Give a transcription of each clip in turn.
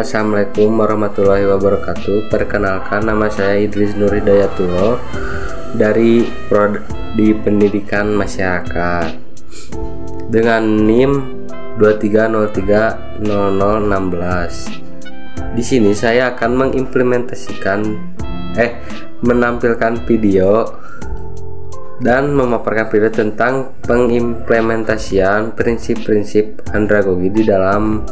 Assalamualaikum warahmatullahi wabarakatuh. Perkenalkan, nama saya Idris Nur Hidayatullah dari Prodi Pendidikan Masyarakat dengan NIM 23030016. Di sini saya akan menampilkan video dan memaparkan video tentang pengimplementasian prinsip-prinsip andragogi di dalam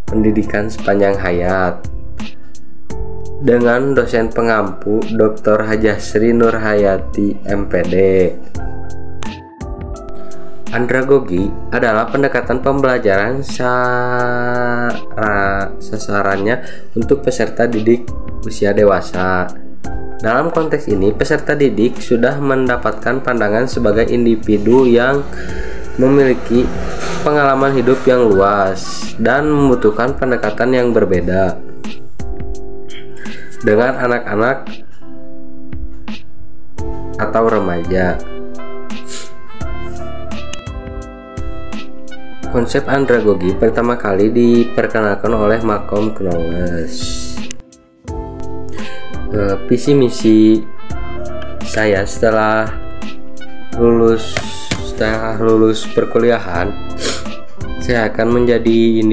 pendidikan sepanjang hayat dengan dosen pengampu Dr. Hajah Sri Nurhayati MPD. Andragogi adalah pendekatan pembelajaran sasarannya untuk peserta didik usia dewasa. Dalam konteks ini, peserta didik sudah mendapatkan pandangan sebagai individu yang memiliki pengalaman hidup yang luas dan membutuhkan pendekatan yang berbeda dengan anak-anak atau remaja. Konsep andragogi pertama kali diperkenalkan oleh Malcolm Knowles. Visi misi saya setelah lulus perkuliahan, saya akan menjadi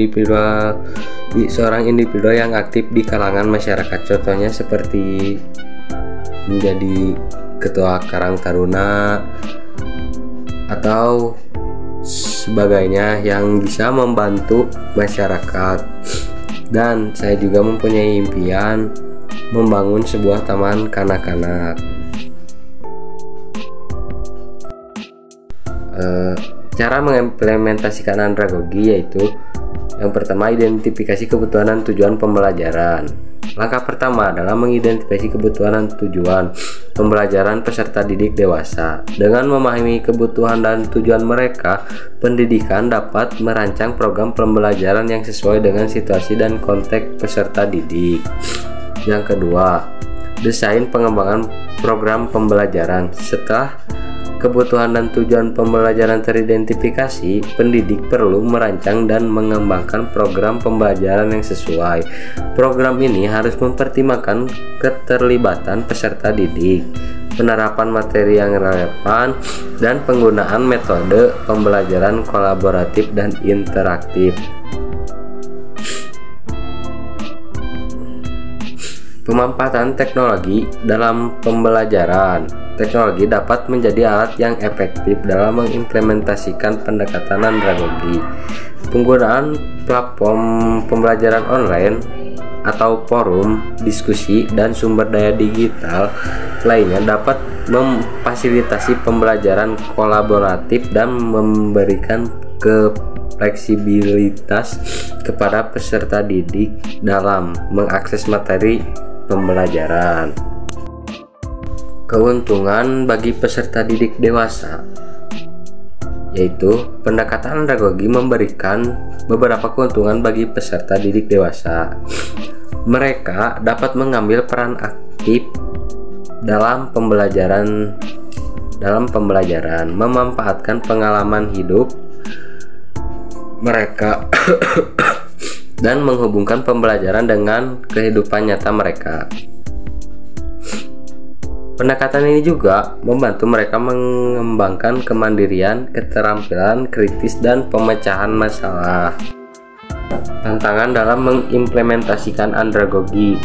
seorang individu yang aktif di kalangan masyarakat. Contohnya seperti menjadi ketua Karang Taruna atau sebagainya yang bisa membantu masyarakat. Dan saya juga mempunyai impian membangun sebuah taman kanak-kanak. Cara mengimplementasikan andragogi yaitu yang pertama, identifikasi kebutuhan dan tujuan pembelajaran. Langkah pertama adalah mengidentifikasi kebutuhan dan tujuan pembelajaran peserta didik dewasa. Dengan memahami kebutuhan dan tujuan mereka, pendidikan dapat merancang program pembelajaran yang sesuai dengan situasi dan konteks peserta didik. Yang kedua, desain pengembangan program pembelajaran. Setelah kebutuhan dan tujuan pembelajaran teridentifikasi, pendidik perlu merancang dan mengembangkan program pembelajaran yang sesuai. Program ini harus mempertimbangkan keterlibatan peserta didik, penerapan materi yang relevan, dan penggunaan metode pembelajaran kolaboratif dan interaktif. Pemanfaatan teknologi dalam pembelajaran. Teknologi dapat menjadi alat yang efektif dalam mengimplementasikan pendekatan andragogi. Penggunaan platform pembelajaran online atau forum, diskusi, dan sumber daya digital lainnya dapat memfasilitasi pembelajaran kolaboratif dan memberikan fleksibilitas kepada peserta didik dalam mengakses materi pembelajaran. Keuntungan bagi peserta didik dewasa yaitu pendekatan andragogi memberikan beberapa keuntungan bagi peserta didik dewasa. Mereka dapat mengambil peran aktif dalam pembelajaran, memanfaatkan pengalaman hidup mereka dan menghubungkan pembelajaran dengan kehidupan nyata mereka. Pendekatan ini juga membantu mereka mengembangkan kemandirian, keterampilan kritis, dan pemecahan masalah. Tantangan dalam mengimplementasikan andragogi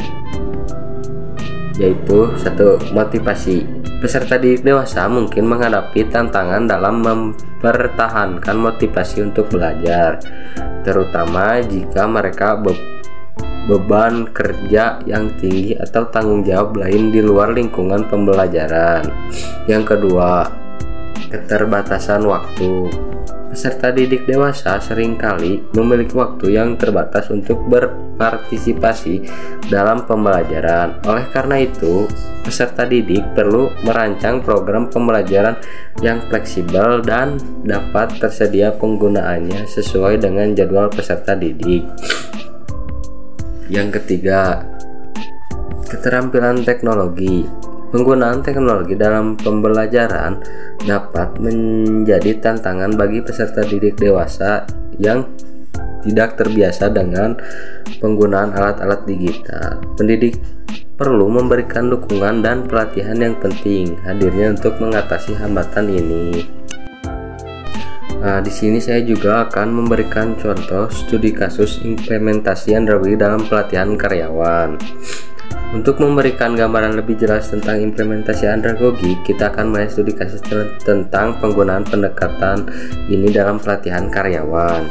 yaitu 1. Motivasi. Peserta didik dewasa mungkin menghadapi tantangan dalam mempertahankan motivasi untuk belajar, terutama jika mereka beban kerja yang tinggi atau tanggung jawab lain di luar lingkungan pembelajaran. Yang kedua, keterbatasan waktu. Peserta didik dewasa seringkali memiliki waktu yang terbatas untuk berpartisipasi dalam pembelajaran. Oleh karena itu, peserta didik perlu merancang program pembelajaran yang fleksibel dan dapat tersedia penggunaannya sesuai dengan jadwal peserta didik. Yang ketiga, keterampilan teknologi. Penggunaan teknologi dalam pembelajaran dapat menjadi tantangan bagi peserta didik dewasa yang tidak terbiasa dengan penggunaan alat-alat digital. Pendidik perlu memberikan dukungan dan pelatihan yang penting hadirnya untuk mengatasi hambatan ini. Nah, di sini saya juga akan memberikan contoh studi kasus implementasi Andragogi dalam pelatihan karyawan. Untuk memberikan gambaran lebih jelas tentang implementasi Andragogi, kita akan mulai studi kasus tentang penggunaan pendekatan ini dalam pelatihan karyawan.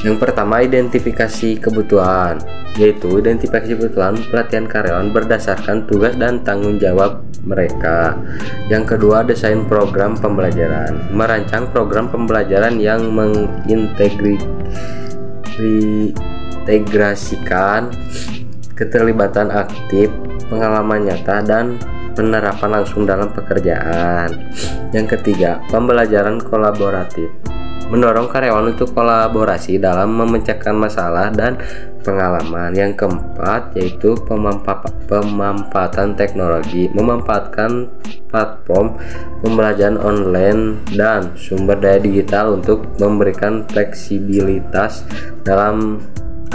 Yang pertama, identifikasi kebutuhan, yaitu identifikasi kebutuhan pelatihan karyawan berdasarkan tugas dan tanggung jawab mereka. Yang kedua, desain program pembelajaran, merancang program pembelajaran yang mengintegrasikan keterlibatan aktif, pengalaman nyata, dan penerapan langsung dalam pekerjaan. Yang ketiga, pembelajaran kolaboratif, mendorong karyawan untuk kolaborasi dalam memecahkan masalah dan pengalaman. Yang keempat, yaitu pemanfaatan teknologi, memanfaatkan platform pembelajaran online dan sumber daya digital untuk memberikan fleksibilitas dalam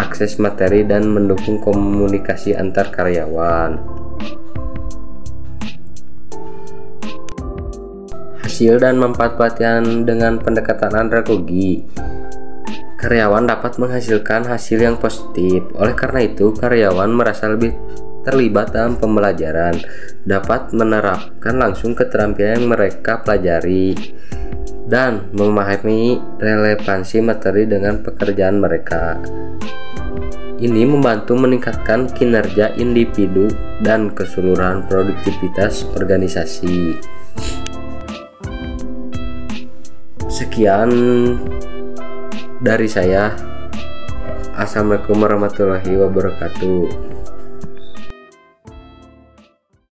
akses materi dan mendukung komunikasi antar karyawan. Hasil dan manfaat pelatihan dengan pendekatan Andragogi. Karyawan dapat menghasilkan hasil yang positif. Oleh karena itu, karyawan merasa lebih terlibat dalam pembelajaran, dapat menerapkan langsung keterampilan yang mereka pelajari, dan memahami relevansi materi dengan pekerjaan mereka. Ini membantu meningkatkan kinerja individu dan keseluruhan produktivitas organisasi. Sekian dari saya. Assalamualaikum warahmatullahi wabarakatuh.